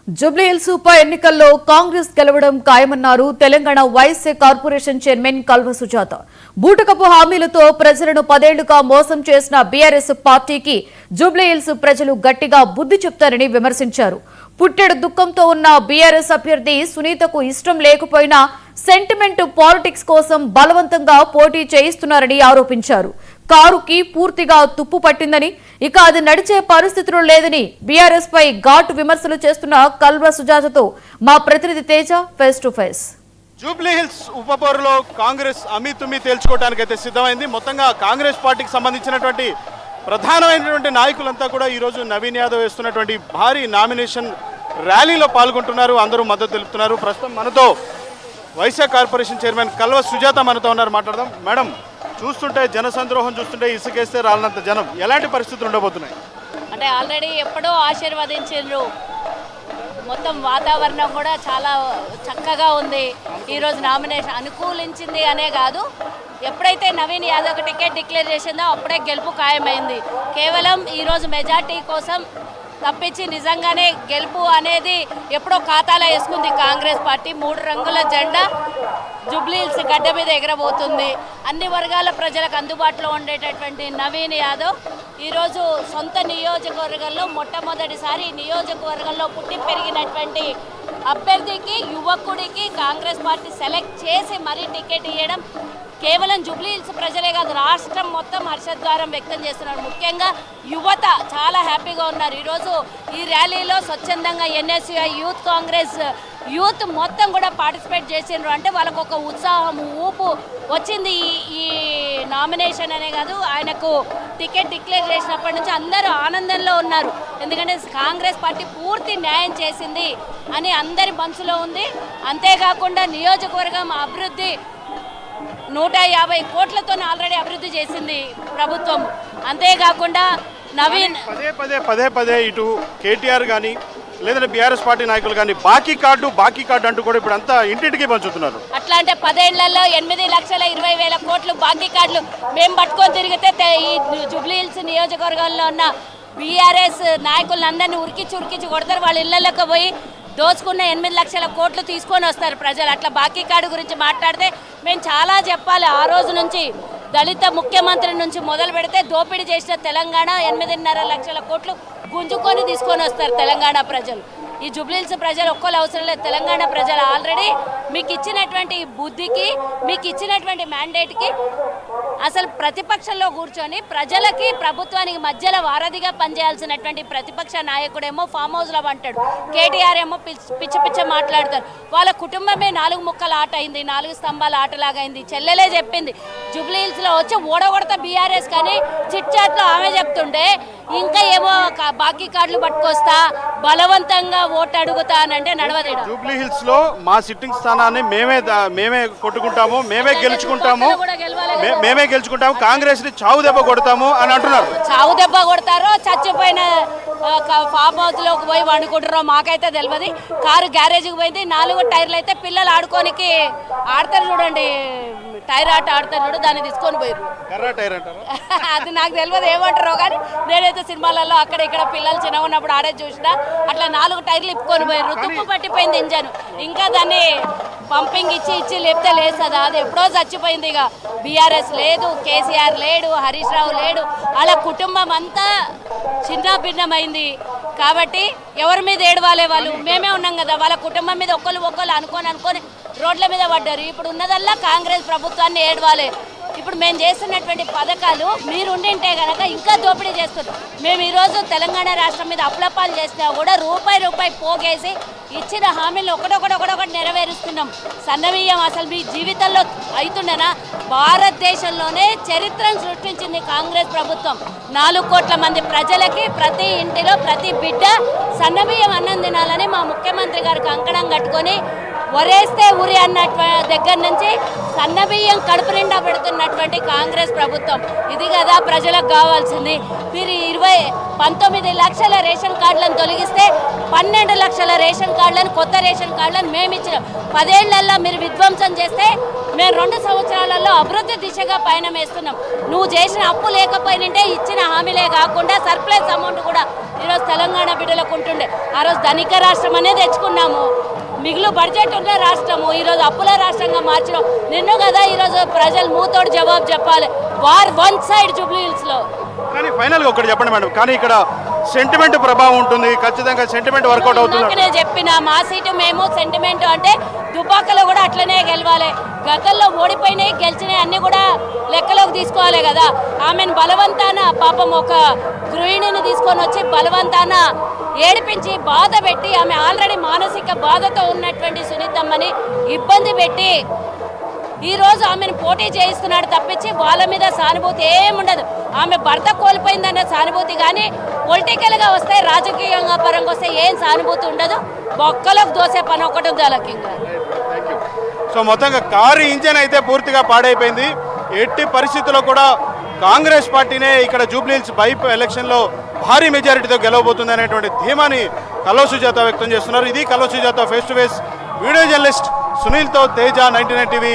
జూబ్లీహిల్స్ ఉప ఎన్నికల్లో కాంగ్రెస్ గెలవడం ఖాయమన్నారు తెలంగాణ వైఎస్ఆర్ కార్పొరేషన్ చైర్మన్ కల్వ సుజాత. బూటకపు హామీలతో ప్రజలను 10 ఏళ్లుగా మోసం చేసిన బీఆర్ఎస్ పార్టీకి జూబ్లీహిల్స్ ప్రజలు గట్టిగా బుద్ధి చెప్తారని విమర్శించారు. పుట్టెడు దుఃఖంతో ఉన్న బీఆర్ఎస్ అభ్యర్థి సునీతకు ఇష్టం లేకపోయినా సెంటిమెంట్ పాలిటిక్స్ కోసం బలవంతంగా పోటీ చేయిస్తున్నారని ఆరోపించారు. కారుకి పూర్తిగా తుప్పు పట్టిందని, ఇక అది నడిచే పరిస్థితులు లేదని బీఆర్ఎస్ పై ఘాటు విమర్శలు చేస్తున్న కల్వ సుజాతతో మా ప్రతినిధి Teja face to face. Jubilee Hills ఉప పోరులో కాంగ్రెస్ అమీతుమి తేల్చుకోవడానికైతే సిద్ధమైంది. మొత్తంగా కాంగ్రెస్ పార్టీకి సంబంధించినటువంటి ప్రధానమైనటువంటి నాయకులంతా కూడా ఈరోజు నవీన్ యాదవ్ వేస్తున్నటువంటి భారీ నామినేషన్ ర్యాలీలో పాల్గొంటున్నారు. అందరూ మద్దతు తెలుపుతున్నారు. ప్రస్తుతం మనతో వైఎస్ఆర్ కార్పొరేషన్ చైర్మన్ కల్వ సుజాత మనతో ఉన్నారు. మాట్లాడదాం. మేడం, చూస్తుంటే జనసంద్రోహం చూస్తుంటే ఇసుకేస్తే రాలినంత జనం, ఎలాంటి పరిస్థితులు ఉండబోతున్నాయి? అంటే ఆల్రెడీ ఎప్పుడో ఆశీర్వదించారు. మొత్తం వాతావరణం కూడా చాలా చక్కగా ఉంది. ఈరోజు నామినేషన్ అనుకూలించింది అనే కాదు, ఎప్పుడైతే నవీన్ యాదవ్ టికెట్ డిక్లేర్ చేసిందో అప్పుడే గెలుపు ఖాయమైంది. కేవలం ఈరోజు మెజార్టీ కోసం తప్పించి నిజంగానే గెలుపు అనేది ఎప్పుడో ఖాతాలో వేసుకుంది కాంగ్రెస్ పార్టీ. 3 రంగుల జెండా జూబ్లీహిల్స్ గడ్డ మీద ఎగరబోతుంది. అన్ని వర్గాల ప్రజలకు అందుబాటులో ఉండేటటువంటి నవీన్ యాదవ్ ఈరోజు సొంత నియోజకవర్గంలో మొట్టమొదటిసారి నియోజకవర్గంలో పుట్టి పెరిగినటువంటి అభ్యర్థికి, యువకుడికి కాంగ్రెస్ పార్టీ సెలెక్ట్ చేసి మరీ టికెట్ ఇవ్వడం కేవలం జూబ్లీహిల్స్ ప్రజలే కాదు, రాష్ట్రం మొత్తం హర్షద్వారం వ్యక్తం చేస్తున్నారు. ముఖ్యంగా యువత చాలా హ్యాపీగా ఉన్నారు. ఈరోజు ఈ ర్యాలీలో స్వచ్ఛందంగా ఎన్ఎస్యుఐ యూత్ కాంగ్రెస్ యూత్ మొత్తం కూడా పార్టిసిపేట్ చేసిండ్రు. అంటే వాళ్ళకు ఒక ఉత్సాహం, ఊపు వచ్చింది. ఈ నామినేషన్ అనే కాదు, ఆయనకు టికెట్ డిక్లేర్ చేసినప్పటి నుంచి అందరూ ఆనందంలో ఉన్నారు. ఎందుకంటే కాంగ్రెస్ పార్టీ పూర్తి న్యాయం చేసింది అని అందరి మనసులో ఉంది. అంతేకాకుండా నియోజకవర్గం అభివృద్ధి 150 కోట్లతో ఆల్రెడీ అభివృద్ధి చేసింది ప్రభుత్వం. అంతేకాకుండా నవీన్ పదే ఇటు కేటీఆర్ కానీ లేదంటే బీఆర్ఎస్ పార్టీ నాయకులు కానీ బాకీ కార్డు అంటూ కూడా ఇప్పుడు అంతా ఇంటింటికి పంచుతున్నారు. అట్లా అంటే 10 ఏళ్లలో 8,20,000 కోట్లు బాకీ కార్డులు మేము పట్టుకొని తిరిగితే ఈ జూబ్లీహిల్స్ నియోజకవర్గంలో ఉన్న బీఆర్ఎస్ నాయకులందరినీ ఉరికించి కొడతారు. వాళ్ళ ఇళ్లలోకి పోయి దోచుకున్న 8 లక్షల కోట్లు తీసుకొని వస్తారు ప్రజలు. అట్లా బాకీ కార్డు గురించి మాట్లాడితే మేము చాలా చెప్పాలి. ఆ రోజు నుంచి దళిత ముఖ్యమంత్రి నుంచి మొదలు పెడితే దోపిడీ చేసిన తెలంగాణ 8.5 లక్షల కోట్లు గుంజుకొని తీసుకొని వస్తారు తెలంగాణ ప్రజలు. ఈ జూబ్లీహిల్స్ ప్రజలు ఒక్కరు అవసరం లేదు. తెలంగాణ ప్రజలు ఆల్రెడీ మీకు ఇచ్చినటువంటి బుద్ధికి, మీకు ఇచ్చినటువంటి మ్యాండేట్కి అసలు ప్రతిపక్షంలో కూర్చొని ప్రజలకి ప్రభుత్వానికి మధ్యలో వారధిగా పనిచేయాల్సినటువంటి ప్రతిపక్ష నాయకుడేమో ఫామ్ హౌస్లో అంటాడు, కేటీఆర్ ఏమో పిచ్చ మాట్లాడతారు. వాళ్ళ కుటుంబమే 4 ముక్కల ఆట అయింది, 4 స్తంభాల ఆటలాగైంది. చెల్లెలే చెప్పింది జూబ్లీహిల్స్లో వచ్చి ఓడగొడతా బీఆర్ఎస్ కానీ చిట్ చాట్లో ఆమె చెప్తుండే ఇంకా ఏమో బాకీ కార్డులు పట్టుకొస్తా, బలవంతంగా ఓటు అడుగుతా అని అంటే నడవదేడా. జూబ్లీహిల్స్ లో మా సిట్టింగ్ స్థానాన్ని మేమే కొట్టుకుంటాము, మేమే గెలుచుకుంటాము, కాంగ్రెస్ ని చావు దెబ్బ కొడతాము అని అంటున్నారు. చావు దెబ్బ కొడతారో చచ్చిపోయిన ఫామ్ హౌస్ లోకి పోయి వండుకుంటారో మాకైతే తెలియదు. కారు గ్యారేజ్కి పోయింది, 4 టైర్లు అయితే పిల్లలు ఆడుకోనికి ఆడతారు చూడండి, టైర్ ఆట ఆడతారు చూడు, దాన్ని తీసుకొని పోయారు. అది నాకు తెలియదు ఏమంటారో కానీ నేనైతే సినిమాలలో అక్కడ ఇక్కడ పిల్లలు చిన్నగా ఉన్నప్పుడు ఆడే చూసినా. అట్లా 4 టైర్లు ఇప్పుకొని పోయారు. తుప్పు పట్టిపోయింది ఇంజన్. ఇంకా దాన్ని పంపింగ్ ఇచ్చి లేపితే లేస్తుంది. అది ఎప్పుడో చచ్చిపోయింది. ఇక బీఆర్ఎస్ లేదు, కేసీఆర్ లేడు, హరీష్ రావు లేడు, అలా కుటుంబం అంతా చిన్న భిన్నమైంది. కాబట్టి ఎవరి మీద ఏడవాలే? వాళ్ళు మేమే ఉన్నాం కదా. వాళ్ళ కుటుంబం మీద ఒకళ్ళు అనుకొని రోడ్ల మీద పడ్డారు. ఇప్పుడు ఉన్నదల్లా కాంగ్రెస్ ప్రభుత్వాన్ని ఏడవాలి. ఇప్పుడు మేము చేస్తున్నటువంటి పథకాలు మీరు ఉండింటే కనుక ఇంకా దోపిడీ చేస్తున్నారు. మేము ఈరోజు తెలంగాణ రాష్ట్రం మీద అప్లపాలు చేసినా కూడా రూపాయి పోగేసి ఇచ్చిన హామీలు ఒకటొకటి నెరవేరుస్తున్నాం. సన్నబియ్యం అసలు మీ జీవితంలో అవుతుండేనా? భారతదేశంలోనే చరిత్రను సృష్టించింది కాంగ్రెస్ ప్రభుత్వం. 4 కోట్ల మంది ప్రజలకి ప్రతి ఇంటిలో ప్రతి బిడ్డ సన్నబియ్యం అన్నం తినాలని మా ముఖ్యమంత్రి గారికి కంకణం కట్టుకొని వరేస్తే ఊరి అన్నట్టు దగ్గర నుంచి సన్నబియ్యం కడుపు నిండా పెడుతున్నటువంటి కాంగ్రెస్ ప్రభుత్వం. ఇది కదా ప్రజలకు కావాల్సింది. మీరు 19 లక్షల రేషన్ కార్డులను తొలగిస్తే 12 లక్షల రేషన్ కార్డులను, కొత్త రేషన్ కార్డులను మేము ఇచ్చినాం. 10 ఏళ్లలో మీరు విధ్వంసం చేస్తే మేము 2 సంవత్సరాలలో అభివృద్ధి దిశగా పయనం వేస్తున్నాం. నువ్వు చేసిన అప్పు లేకపోయినంటే ఇచ్చిన హామీలే కాకుండా సర్ప్లస్ అమౌంట్ కూడా ఈరోజు తెలంగాణ బిడ్డలకు ఉంటుండే. ఆ రోజు ధనిక రాష్ట్రం అనేది తెచ్చుకున్నాము, మిగులు బడ్జెట్ ఉన్న రాష్ట్రము ఈరోజు అప్పుల రాష్ట్రంగా మార్చడం నిన్ను కదా. ఈరోజు ప్రజలు మూతోడు జవాబు చెప్పాలి. వార్ వన్ సైడ్ జూబ్లీ హిల్స్లో. కానీ ఫైనల్గా ఒకటి చెప్పండి మేడం, కానీ ఇక్కడ సెంటిమెంట్ ప్రభావం ఉంటుంది, ఖచ్చితంగా సెంటిమెంట్ వర్కౌట్ అవుతుంది. నేను చెప్పిన మా సీటు మేము సెంటిమెంట్ అంటే దుబ్బాకలో కూడా అట్లనే గెలవాలి. గతంలో ఓడిపోయినాయి గెలిచినాయి అన్నీ కూడా లెక్కలోకి తీసుకోవాలి కదా. ఆమెను బలవంతాన పాపం ఒక గృహిణిని తీసుకొని వచ్చి బలవంతాన ఏడిపించి బాధ పెట్టి, ఆమె ఆల్రెడీ మానసిక బాధతో ఉన్నటువంటి సునీతమ్మని ఇబ్బంది పెట్టి ఈరోజు ఆమెను పోటీ చేయిస్తున్నాడు తప్పించి వాళ్ళ మీద సానుభూతి ఏముండదు. ఆమె భర్త కోల్పోయిందన్న సానుభూతి కానీ పొలిటికల్గా వస్తే రాజకీయంగా పరంగా వస్తే ఏం సానుభూతి ఉండదు. బొక్కలకు దోసే పని ఒకటి ఉంది వాళ్ళకి. సో మొత్తంగా కారు ఇంజన్ అయితే పూర్తిగా పాడైపోయింది. ఎట్టి పరిస్థితుల్లో కూడా కాంగ్రెస్ పార్టీనే ఇక్కడ జూబ్లీహిల్స్ బైప్ ఎలక్షన్లో భారీ మెజారిటీతో గెలవబోతుంది అనేటువంటి ధీమాని కల్వ సుజాత వ్యక్తం చేస్తున్నారు. ఇది Kalva Sujatha face to face. Video journalist సునీల్తో తేజ, 99 టీవీ.